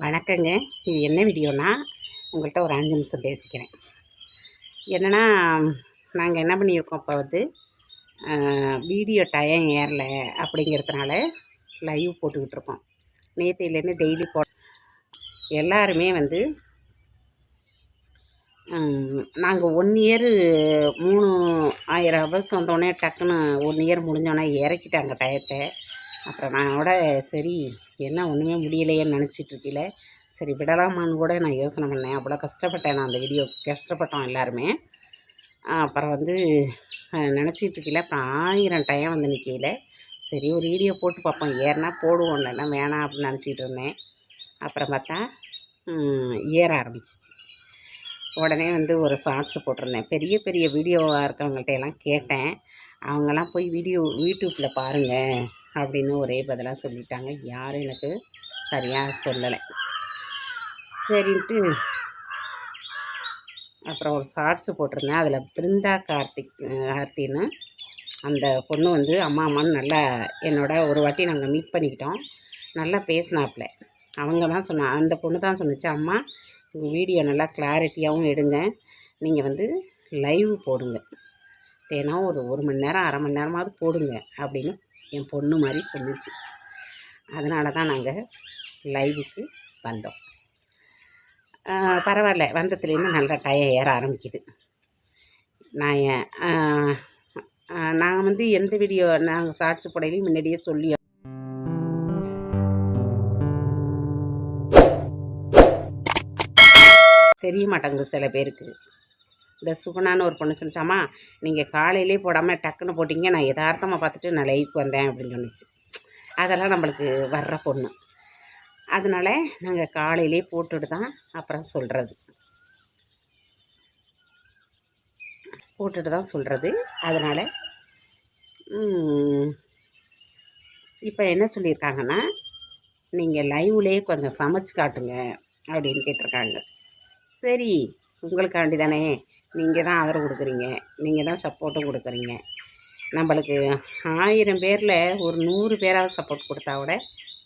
வணக்கங்க. இது என்ன வீடியோனா, உங்கள்கிட்ட ஒரு 5 நிமிஷம் பேசிக்கிறேன். என்னென்னா, நாங்கள் என்ன பண்ணியிருக்கோம் இப்போ வந்து வீடியோ டைம் ஏறல அப்படிங்கிறதுனால லைவ் போட்டுக்கிட்டு இருக்கோம். நேற்றையிலேருந்து டெய்லி எல்லாருமே வந்து நாங்கள் 1 இயர் 3000 ஹவர்ஸ் வந்தோடனே டக்குன்னு 1 இயர் முடிஞ்சோடனே இறக்கிட்டாங்க டயத்தை. அப்புறம் நான் கூட சரி என்ன ஒன்றுமே முடியலையேன்னு நினச்சிட்ருக்கீல, சரி விடலாமான்னு கூட நான் யோசனை பண்ணேன். அவ்வளோ கஷ்டப்பட்டேன் நான் அந்த வீடியோ, கஷ்டப்பட்டோம் எல்லாருமே. அப்புறம் வந்து நினச்சிட்டு இருக்கீல, அப்புறம் 1000 டைம் வந்து நிற்கையில் சரி ஒரு வீடியோ போட்டு பார்ப்போம், ஏறினா போடுவோம், இல்லைன்னா வேணாம் அப்படின்னு நினச்சிட்டு இருந்தேன். அப்புறம் பார்த்தா ஏற ஆரம்பிச்சிச்சு. உடனே வந்து ஒரு ஷார்ட்ஸ் போட்டிருந்தேன். பெரிய பெரிய வீடியோவாக இருக்கவங்கள்ட்ட எல்லாம் கேட்டேன். அவங்கெல்லாம் போய் யூடியூப்பில் பாருங்கள் அப்படின்னு ஒரே பதிலாக சொல்லிட்டாங்க. யாரும் எனக்கு சரியாக சொல்லலை. சரின்ட்டு அப்புறம் ஒரு ஷார்ட்ஸு போட்டிருந்தேன். அதில் பிருந்தா கார்த்தின்னு அந்த பொண்ணு வந்து அம்மான்னு நல்லா என்னோட ஒரு வாட்டி நாங்கள் மீட் பண்ணிக்கிட்டோம். நல்லா பேசினாப்புல. அவங்க தான் சொன்னாங்க, அந்த பொண்ணு தான் சொன்னிச்சு, அம்மா உங்கள் வீடியோ நல்லா கிளாரிட்டியாகவும் எடுங்க, நீங்கள் வந்து லைவ் போடுங்க, தினம் ஒரு மணி நேரம் 1/2 மணி நேரமாவது போடுங்க அப்படின்னு என் பொண்ணு மாதிரி சொல்லிச்சு. அதனால தான் நாங்கள் லைவுக்கு வந்தோம். பரவாயில்ல, வந்ததுலேருந்து நல்லா டைம் ஏற ஆரம்பிக்குது. நாங்கள் வந்து எந்த வீடியோ நாங்கள் ஷார்ட்ஸ் போடையிலையும் முன்னாடியே சொல்லி தெரிய மாட்டாங்க சில பேருக்கு. இந்த சுகுணான்னு ஒரு பொண்ணு சொன்னிச்சாம்மா, நீங்கள் காலையிலே போடாமல் டக்குன்னு போட்டிங்க, நான் யதார்த்தமாக பார்த்துட்டு நான் லைவுக்கு வந்தேன் அப்படின்னு சொன்னிச்சு. அதெல்லாம் நம்மளுக்கு வர்ற பொண்ணு. அதனால் நாங்கள் காலையிலே போட்டுட்டு தான் அப்புறம் சொல்கிறது. அதனால் இப்போ என்ன சொல்லியிருக்காங்கன்னா, நீங்கள் லைவ்லேயே கொஞ்சம் சமைச்சு காட்டுங்க அப்படின்னு கேட்டிருக்காங்க. சரி, உங்களுக்காண்டி தானே, நீங்கள் தான் ஆதரவு கொடுக்குறீங்க, நீங்கள் தான் சப்போர்ட்டும் கொடுக்குறீங்க. நம்மளுக்கு 1000 பேரில் ஒரு 100 பேராவது சப்போர்ட் கொடுத்தா கூட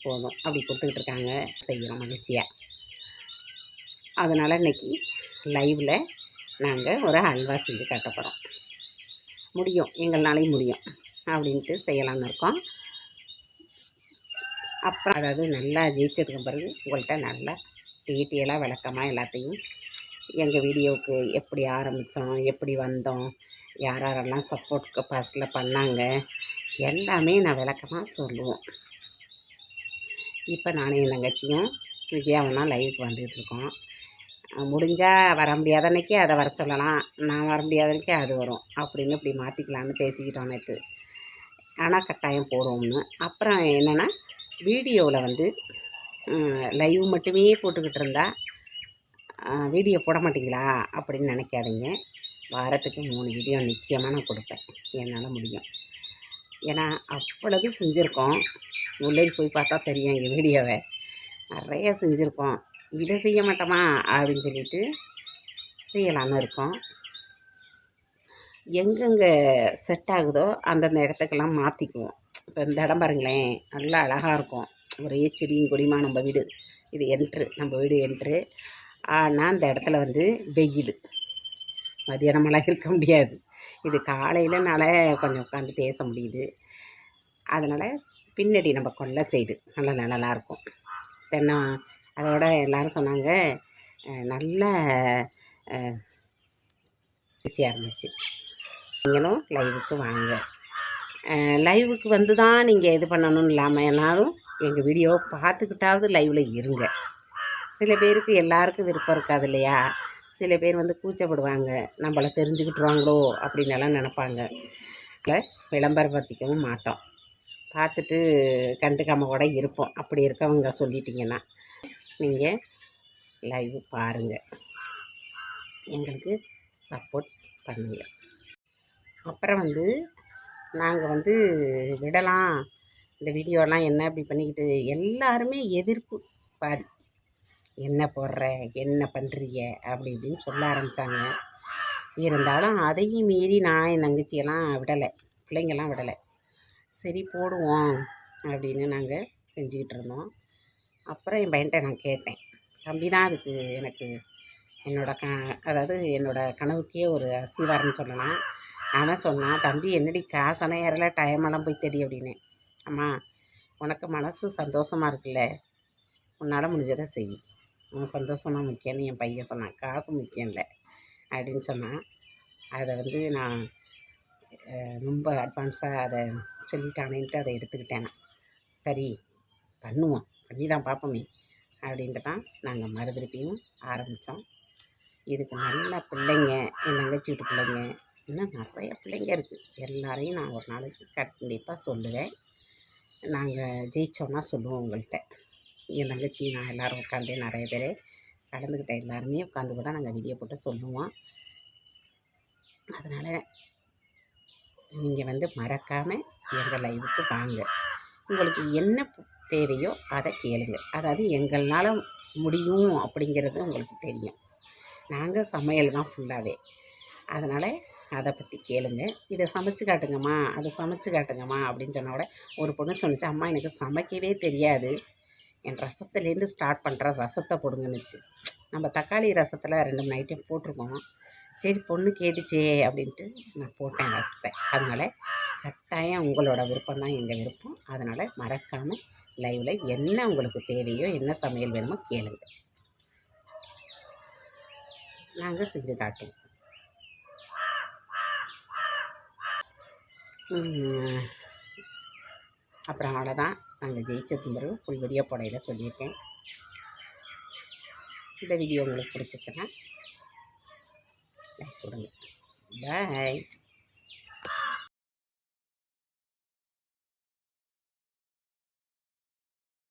போதும். அப்படி கொடுத்துக்கிட்டு இருக்காங்க, செய்கிறோம் மகிழ்ச்சியாக. அதனால் இன்றைக்கி லைவில் நாங்கள் ஒரு அல்வா செஞ்சு காட்ட போகிறோம். முடியும், எங்கள்னாலையும் முடியும் அப்படின்ட்டு செய்யலான்னு இருக்கோம். அப்புறம் அதாவது நல்லா ஜெயிச்சதுக்கு பிறகு உங்கள்கிட்ட நல்லா டீட்டெயிலாக விளக்கமாக எல்லாத்தையும் எங்கள் வீடியோவுக்கு எப்படி ஆரம்பித்தோம், எப்படி வந்தோம், யாரெல்லாம் சப்போர்ட் ஃபஸ்ட்டில் பண்ணாங்க, எல்லாமே நான் விளக்கமாக சொல்லுவோம். இப்போ நானும் என் தங்கச்சியும் விஜயாவனா லைவுக்கு வந்துகிட்ருக்கோம். முடிஞ்சால் வர முடியாத அன்றைக்கி அதை வர சொல்லலாம், நான் வர முடியாத அன்றைக்கி அது வரும் அப்படின்னு இப்படி மாற்றிக்கலான்னு பேசிக்கிட்டோம் நேற்று. ஆனால் கட்டாயம் போடுவோம்னு. அப்புறம் என்னென்னா, வீடியோவில் வந்து லைவ் மட்டுமே போட்டுக்கிட்டு இருந்தால் வீடியோ போட மாட்டிங்களா அப்படின்னு நினைக்காதீங்க. வாரத்துக்கு 3 வீடியோ நிச்சயமாக நான் கொடுப்பேன், என்னால் முடியும். ஏன்னா அவ்வளவு செஞ்சுருக்கோம். உள்ளே போய் பார்த்தா தெரியும் எங்கள் வீடியோவை, நிறைய செஞ்சுருக்கோம். இதை செய்ய மாட்டோமா அப்படின்னு சொல்லிட்டு செய்யலான்னு இருக்கோம். எங்கெங்கே செட் ஆகுதோ அந்தந்த இடத்துக்கெல்லாம் மாற்றிக்குவோம். இப்போ இந்த இடம் பாருங்களேன், நல்லா அழகாக இருக்கும், ஒரே செடியும் கொடியுமா நம்ம வீடு. இது நம்ம வீடு என்ட்ரு. ஆனால் அந்த இடத்துல வந்து வெயில், மதியானமெல்லாம் இருக்க முடியாது. இது காலையிலனால கொஞ்சம் உட்காந்து பேச முடியுது. அதனால் பின்னாடி நம்ம கொல்லை சைடு நல்லா நல்லாயிருக்கும் தென்னம். அதோட எல்லோரும் சொன்னாங்க, நல்ல ருச்சியாக இருந்துச்சு. நீங்களும் லைவுக்கு வாங்க. லைவுக்கு வந்து தான் நீங்கள் இது பண்ணணும்னு இல்லாமல் எல்லாரும் எங்கள் வீடியோவை பார்த்துக்கிட்டாவது லைவில் இருங்க. சில பேருக்கு எல்லாருக்கும் விருப்பம் இருக்காது இல்லையா? சில பேர் வந்து கூச்சப்படுவாங்க, நம்மளை தெரிஞ்சுக்கிட்டுருவாங்களோ அப்படின்னு எல்லாம் நினப்பாங்க. விளம்பரப்படுத்திக்கவும் மாட்டோம், பார்த்துட்டு கண்டுக்காமல் கூட இருப்போம். அப்படி இருக்கவங்க சொல்லிட்டிங்கன்னா நீங்கள் லைவ் பாருங்கள், எங்களுக்கு சப்போர்ட் பண்ணுங்கள். அப்புறம் வந்து நாங்கள் வந்து விடலாம் இந்த வீடியோலாம், என்ன இப்படி பண்ணிக்கிட்டு எல்லாருமே எதிர்ப்பு பாதி, என்ன போடுற, என்ன பண்ணுறீங்க அப்படி இப்படின்னு சொல்ல ஆரம்பித்தாங்க. இருந்தாலும் அதையும் மீறி நான் என் தங்கச்சியெல்லாம் விடலை, பிள்ளைங்கள்லாம் விடலை. சரி போடுவோம் அப்படின்னு நாங்கள் செஞ்சுக்கிட்டு இருந்தோம். அப்புறம் என் பையன்கிட்ட நான் கேட்டேன். தம்பி தான் அதுக்கு எனக்கு அதாவது என்னோடய கனவுக்கே ஒரு அஸ்திவாரம்னு சொல்லலாம். அவன் சொன்னான், "தம்பி என்னடி காசெல்லாம் ஏறல, டைமெல்லாம் போய் தெரி" அப்படின்னேன். அம்மா, உனக்கு மனசு சந்தோஷமாக இருக்குல்ல, உன்னால் முடிஞ்சதை செய். உன் சந்தோஷம் தான் முக்கியம்னு என் பையன் சொன்னான். காசு முக்கியம் இல்லை அப்படின்னு சொன்னான். அதை வந்து நான் ரொம்ப அட்வான்ஸாக அதை சொல்லிட்டானேன்ட்டு அதை எடுத்துக்கிட்டேன். சரி, பண்ணுவோம், பண்ணி தான் பார்ப்போமே அப்படின்ட்டு தான் நாங்கள் மறுதிருப்பியும் ஆரம்பித்தோம். இதுக்கு நல்ல பிள்ளைங்க, என் தங்கச்சி வீட்டு பிள்ளைங்க, இன்னும் நிறைய பிள்ளைங்க இருக்குது. எல்லாரையும் நான் ஒரு நாளைக்கு கண்டிப்பாக சொல்லுவேன். நாங்கள் ஜெயித்தோன்னா சொல்லுவோம் உங்கள்கிட்ட. என் தங்கச்சி நான் எல்லோரும் உட்காந்து நிறைய பேர் கலந்துக்கிட்ட எல்லாருமே உட்காந்து கூட நாங்கள் வீடியோ போட்டு சொல்லுவோம். அதனால் நீங்கள் வந்து மறக்காமல் எங்கள் லைவுக்கு வாங்க. உங்களுக்கு என்ன தேவையோ அதை கேளுங்க. அதாவது எங்களால் முடியும் அப்படிங்கிறது உங்களுக்கு தெரியும். நாங்கள் சமையல் தான் ஃபுல்லாகவே. அதனால் அதை பற்றி கேளுங்க. இதை சமைச்சு காட்டுங்கம்மா, அதை சமைச்சு காட்டுங்கம்மா அப்படின்னு சொன்ன கூட ஒரு பொண்ணு சொன்னிச்சு, அம்மா எனக்கு சமைக்கவே தெரியாது, என் ரசத்துலேருந்து ஸ்டார்ட் பண்ணுற ரசத்தை போடுங்கன்னுச்சு. நம்ம தக்காளி ரசத்தில் 2 3 ஐட்டம் போட்டிருக்கோம். சரி பொண்ணு கேட்டுச்சே அப்படின்ட்டு நான் போட்டேன் ரசத்தை. அதனால் கட்டாயம் உங்களோட விருப்பம் தான் எங்கள் விருப்பம். அதனால் மறக்காமல் லைவில் என்ன உங்களுக்கு தேவையோ, என்ன சமையல் வேணுமோ கேளுங்க, நாங்கள் செஞ்சு காட்டுவோம். அப்புறம் அவ்வளோதான். நாங்கள் ஜெயிச்சது பிறகு ஃபுல் வீடியோ போடையில் சொல்லியிருக்கேன். இந்த வீடியோ உங்களுக்கு பிடிச்சிச்சுன்னா லைக் கொடுங்க. பாய்.